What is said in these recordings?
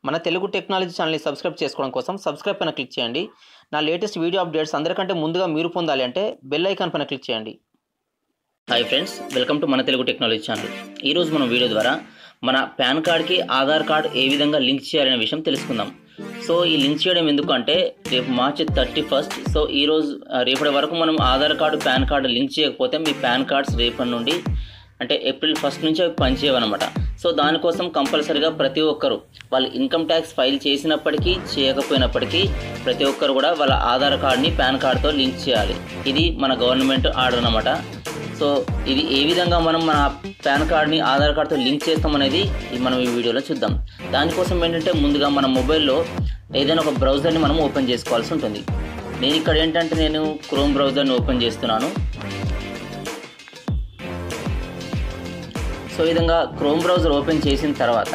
మన తెలుగు టెక్నాలజీ ఛానల్ని సబ్స్క్రైబ్ చేసుకోవడం కోసం సబ్స్క్రైబ్ పైన క్లిక్ చేయండి. నా లేటెస్ట్ వీడియో అప్డేట్స్ అందరికంటే ముందుగా మీరు పొందాలి అంటే బెల్ ఐకాన్ పైన క్లిక్ చేయండి. హాయ్ ఫ్రెండ్స్, వెల్కమ్ టు మన తెలుగు టెక్నాలజీ ఛానల్. ఈరోజు మనం వీడియో ద్వారా మన పాన్ కార్డ్కి ఆధార్ కార్డ్ ఏ విధంగా లింక్ చేయాలనే విషయం తెలుసుకుందాం. సో ఈ లింక్ చేయడం ఎందుకు అంటే రేపు మార్చి 31. సో ఈరోజు రేపటి వరకు మనం Aadhaar card pan card link చేయకపోతే మీ పాన్ కార్డ్స్ రేపటి నుండి అంటే ఏప్రిల్ 1 నుంచి అవి పనిచేయవన్నమాట. సో దానికోసం కంపల్సరీగా ప్రతి ఒక్కరు వాళ్ళు ఇన్కమ్ ట్యాక్స్ ఫైల్ చేసినప్పటికీ చేయకపోయినప్పటికీ ప్రతి ఒక్కరు కూడా వాళ్ళ ఆధార్ కార్డ్ని పాన్ కార్డ్తో లింక్ చేయాలి. ఇది మన గవర్నమెంట్ ఆర్డర్ అన్నమాట. సో ఇది ఏ విధంగా మనం మన పాన్ కార్డ్ని ఆధార్ కార్డ్తో లింక్ చేస్తామనేది మనం ఈ వీడియోలో చూద్దాం. దానికోసం ఏంటంటే ముందుగా మన మొబైల్లో ఏదైనా ఒక బ్రౌజర్ని మనం ఓపెన్ చేసుకోవాల్సి ఉంటుంది. నేను ఇక్కడ ఏంటంటే నేను క్రోమ్ బ్రౌజర్ని ఓపెన్ చేస్తున్నాను. సో ఈ విధంగా క్రోమ్ బ్రౌజర్ ఓపెన్ చేసిన తర్వాత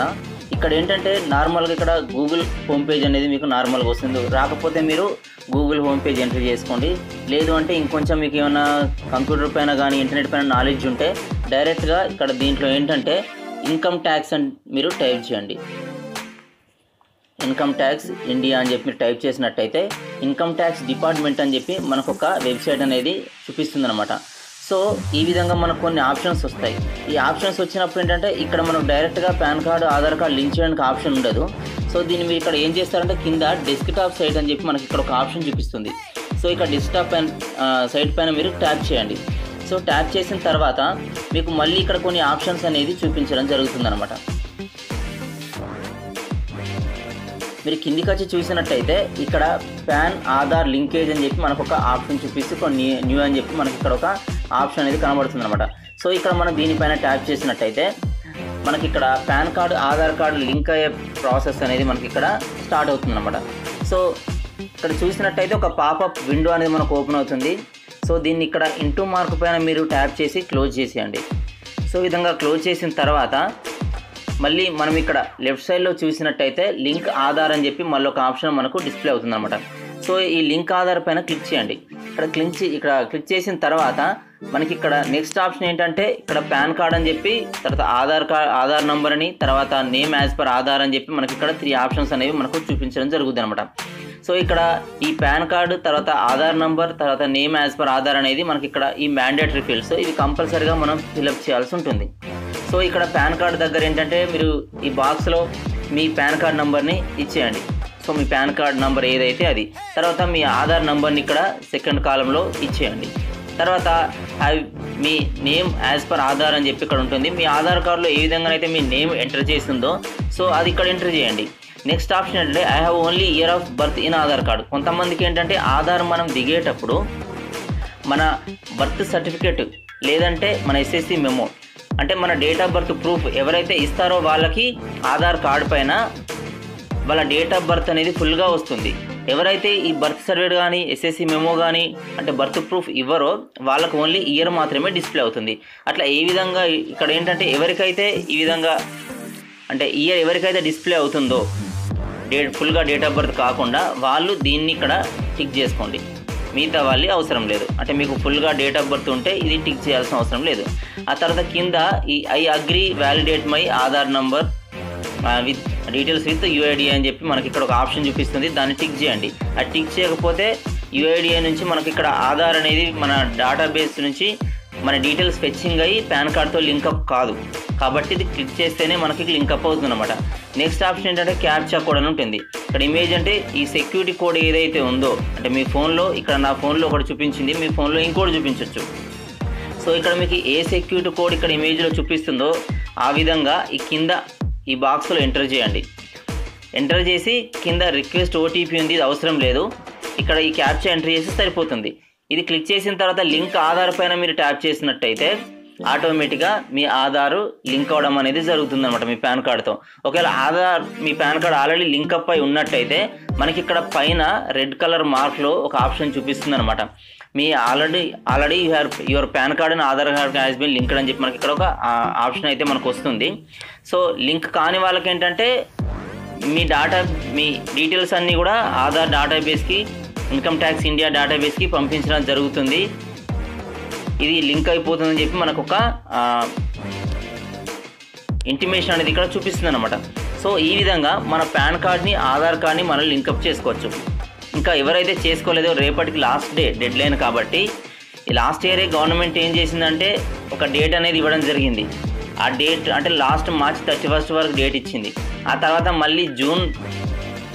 ఇక్కడ ఏంటంటే నార్మల్గా ఇక్కడ గూగుల్ హోమ్ పేజ్ అనేది మీకు నార్మల్గా వస్తుంది. రాకపోతే మీరు గూగుల్ హోమ్ పేజ్ ఎంటర్ చేసుకోండి. లేదు అంటే ఇంకొంచెం మీకు ఏమైనా కంప్యూటర్ పైన కానీ ఇంటర్నెట్ పైన నాలెడ్జ్ ఉంటే డైరెక్ట్గా ఇక్కడ దీంట్లో ఏంటంటే ఇన్కమ్ ట్యాక్స్ అని మీరు టైప్ చేయండి. ఇన్కమ్ ట్యాక్స్ ఇండియా అని చెప్పి మీరు టైప్ చేసినట్టయితే ఇన్కమ్ ట్యాక్స్ డిపార్ట్మెంట్ అని చెప్పి మనకు ఒక వెబ్సైట్ అనేది చూపిస్తుంది అనమాట. సో ఈ విధంగా మనకు కొన్ని ఆప్షన్స్ వస్తాయి. ఈ ఆప్షన్స్ వచ్చినప్పుడు ఏంటంటే ఇక్కడ మనం డైరెక్ట్గా pan card Aadhaar card link చేయడానికి ఆప్షన్ ఉండదు. సో దీన్ని మీరు ఇక్కడ ఏం చేస్తారంటే కింద డెస్క్టాప్ సైట్ అని చెప్పి మనకి ఇక్కడ ఒక ఆప్షన్ చూపిస్తుంది. సో ఇక్కడ డెస్క్టాప్ పైన సైట్ పైన మీరు ట్యాప్ చేయండి. సో ట్యాప్ చేసిన తర్వాత మీకు మళ్ళీ ఇక్కడ కొన్ని ఆప్షన్స్ అనేది చూపించడం జరుగుతుంది అనమాట. మీరు కిందికి వచ్చి చూసినట్టయితే ఇక్కడ పాన్ ఆధార్ లింకేజ్ అని చెప్పి మనకు ఒక ఆప్షన్ చూపిస్తే కొన్ని న్యూ అని చెప్పి మనకి ఇక్కడ ఒక ఆప్షన్ అనేది కనబడుతుంది అనమాట. సో ఇక్కడ మనం దీనిపైన ట్యాప్ చేసినట్టయితే మనకి ఇక్కడ pan card Aadhaar card link అయ్యే ప్రాసెస్ అనేది మనకి ఇక్కడ స్టార్ట్ అవుతుంది అనమాట. సో ఇక్కడ చూసినట్టయితే ఒక పాపప్ విండో అనేది మనకు ఓపెన్ అవుతుంది. సో దీన్ని ఇక్కడ ఇంటూ మార్క్ పైన మీరు ట్యాప్ చేసి క్లోజ్ చేసేయండి. సో ఈ విధంగా క్లోజ్ చేసిన తర్వాత మళ్ళీ మనం ఇక్కడ లెఫ్ట్ సైడ్లో చూసినట్టయితే లింక్ ఆధార్ అని చెప్పి మళ్ళీ ఒక ఆప్షన్ మనకు డిస్ప్లే అవుతుంది అనమాట. సో ఈ లింక్ ఆధార్ పైన క్లిక్ చేయండి. ఇక్కడ క్లిక్ చేసిన తర్వాత మనకి ఇక్కడ నెక్స్ట్ ఆప్షన్ ఏంటంటే ఇక్కడ పాన్ కార్డ్ అని చెప్పి తర్వాత ఆధార్ నంబర్ అని తర్వాత నేమ్ యాజ్ పర్ ఆధార్ అని చెప్పి మనకి ఇక్కడ 3 ఆప్షన్స్ అనేవి మనకు చూపించడం జరుగుతుంది అనమాట. సో ఇక్కడ ఈ పాన్ కార్డు తర్వాత ఆధార్ నంబర్ తర్వాత నేమ్ యాజ్ పర్ ఆధార్ అనేది మనకి ఇక్కడ ఈ మ్యాండేటరీ ఫీల్డ్స్ ఇవి కంపల్సరీగా మనం ఫిల్అప్ చేయాల్సి ఉంటుంది. సో ఇక్కడ పాన్ కార్డ్ దగ్గర ఏంటంటే మీరు ఈ బాక్స్లో మీ పాన్ కార్డ్ నెంబర్ని ఇచ్చేయండి. సో మీ పాన్ కార్డ్ నెంబర్ ఏదైతే అది తర్వాత మీ ఆధార్ నెంబర్ని ఇక్కడ సెకండ్ కాలంలో ఇచ్చేయండి. తర్వాత మీ నేమ్ యాజ్ పర్ ఆధార్ అని చెప్పి ఇక్కడ ఉంటుంది. మీ ఆధార్ కార్డులో ఏ విధంగానైతే మీ నేమ్ ఎంటర్ చేసిందో సో అది ఇక్కడ ఎంటర్ చేయండి. నెక్స్ట్ ఆప్షన్ ఏంటంటే I have only year of birth in Aadhaar card. కొంతమందికి ఏంటంటే ఆధార్ మనం దిగేటప్పుడు మన బర్త్ సర్టిఫికేట్ లేదంటే మన ఎస్ఎస్సి మెమో అంటే మన డేట్ ఆఫ్ బర్త్ ప్రూఫ్ ఎవరైతే ఇస్తారో వాళ్ళకి ఆధార్ కార్డు పైన వాళ్ళ డేట్ ఆఫ్ బర్త్ అనేది ఫుల్గా వస్తుంది. ఎవరైతే ఈ బర్త్ సర్టిఫికేట్ కానీ ఎస్ఎస్సి మెమో కానీ అంటే బర్త్ ప్రూఫ్ ఇవ్వరో వాళ్ళకు ఓన్లీ ఇయర్ మాత్రమే డిస్ప్లే అవుతుంది. అట్లా ఏ విధంగా ఇక్కడ ఏంటంటే ఎవరికైతే ఈ విధంగా అంటే ఇయర్ ఎవరికైతే డిస్ప్లే అవుతుందో ఫుల్గా డేట్ ఆఫ్ బర్త్ కాకుండా వాళ్ళు దీన్ని ఇక్కడ టిక్ చేసుకోండి. మిగతా వాళ్ళు అవసరం లేదు. అంటే మీకు ఫుల్గా డేట్ ఆఫ్ బర్త్ ఉంటే ఇది టిక్ చేయాల్సిన అవసరం లేదు. ఆ తర్వాత కింద ఈ I agree validate my Aadhaar number with details with UIDAI అని చెప్పి మనకి ఇక్కడ ఒక ఆప్షన్ చూపిస్తుంది. దాన్ని టిక్ చేయండి. అది టిక్ చేయకపోతే యూఐడిఐ నుంచి మనకి ఇక్కడ ఆధార్ అనేది మన డేటాబేస్ నుంచి మన డీటెయిల్స్ ఫెచ్చింగ్ అయ్యి పాన్ కార్డ్తో లింకప్ కాదు. కాబట్టి ఇది క్లిక్ చేస్తేనే మనకి లింకప్ అవుతుంది అనమాట. నెక్స్ట్ ఆప్షన్ ఏంటంటే క్యాప్చా కోడ్ అని ఉంటుంది. ఇక్కడ ఇమేజ్ అంటే ఈ సెక్యూరిటీ కోడ్ ఏదైతే ఉందో అంటే మీ ఫోన్లో ఇక్కడ నా ఫోన్లో ఒకటి చూపించింది, మీ ఫోన్లో ఇంకోటి చూపించవచ్చు. సో ఇక్కడ మీకు ఏ సెక్యూరిటీ కోడ్ ఇక్కడ ఇమేజ్లో చూపిస్తుందో ఆ విధంగా ఈ కింద ఈ బాక్స్లో ఎంటర్ చేయండి. ఎంటర్ చేసి కింద రిక్వెస్ట్ ఓటీపీ ఉంది, ఇది అవసరం లేదు. ఇక్కడ ఈ క్యాప్చా ఎంటర్ చేసి సరిపోతుంది. ఇది క్లిక్ చేసిన తర్వాత లింక్ ఆధార్ పైన మీరు ట్యాప్ చేసినట్టయితే ఆటోమేటిక్గా మీ ఆధారు లింక్ అవ్వడం అనేది జరుగుతుంది అనమాట మీ పాన్ కార్డ్తో. ఒకవేళ మీ PAN card already link up అయి ఉన్నట్టయితే మనకి ఇక్కడ పైన రెడ్ కలర్ మార్క్లో ఒక ఆప్షన్ చూపిస్తుంది అనమాట. మీ already your PAN card and Aadhaar card has been linked అని చెప్పి మనకి ఇక్కడ ఒక ఆప్షన్ అయితే మనకు వస్తుంది. సో లింక్ కాని వాళ్ళకి ఏంటంటే మీ డీటెయిల్స్ అన్నీ కూడా ఆధార్ డేటాబేస్కి ఇన్కమ్ ట్యాక్స్ ఇండియా డేటాబేస్కి పంపించడం జరుగుతుంది. ఇది లింక్ అయిపోతుందని చెప్పి మనకు ఒక ఇంటిమేషన్ అనేది ఇక్కడ చూపిస్తుంది అనమాట. సో ఈ విధంగా మన పాన్ కార్డ్ని ఆధార్ కార్డ్ని మనం లింకప్ చేసుకోవచ్చు. ఇంకా ఎవరైతే చేసుకోలేదో రేపటికి లాస్ట్ డెడ్ లైన్ కాబట్టి ఈ లాస్ట్ ఇయరే గవర్నమెంట్ ఏం చేసిందంటే ఒక డేట్ అనేది ఇవ్వడం జరిగింది. ఆ డేట్ అంటే లాస్ట్ మార్చ్ 31 వరకు డేట్ ఇచ్చింది. ఆ తర్వాత మళ్ళీ జూన్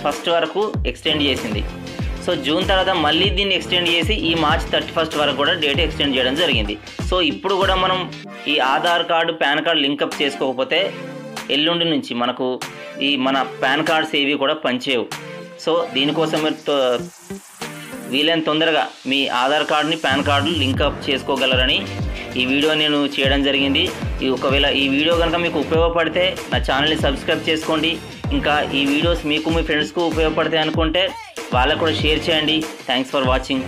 1 వరకు ఎక్స్టెండ్ చేసింది. సో జూన్ తర్వాత మళ్ళీ దీన్ని ఎక్స్టెండ్ చేసి ఈ మార్చ్ 31 వరకు కూడా డేట్ ఎక్స్టెండ్ చేయడం జరిగింది. సో ఇప్పుడు కూడా మనం ఈ Aadhaar card pan card link up చేసుకోకపోతే ఎల్లుండి నుంచి మనకు ఈ మన పాన్ కార్డ్స్ ఏవి కూడా పనిచేయవు. సో దీనికోసం మీరు వీలైన తొందరగా మీ ఆధార్ కార్డుని పాన్ కార్డు లింకప్ చేసుకోగలరని ఈ వీడియో నేను చేయడం జరిగింది. ఒకవేళ ఈ వీడియో కనుక మీకు ఉపయోగపడితే నా ఛానల్ని సబ్స్క్రైబ్ చేసుకోండి. ఇంకా ఈ వీడియోస్ మీకు మీ ఫ్రెండ్స్కు ఉపయోగపడతాయి అనుకుంటే వాళ్ళకు కూడా షేర్ చేయండి. Thanks for watching.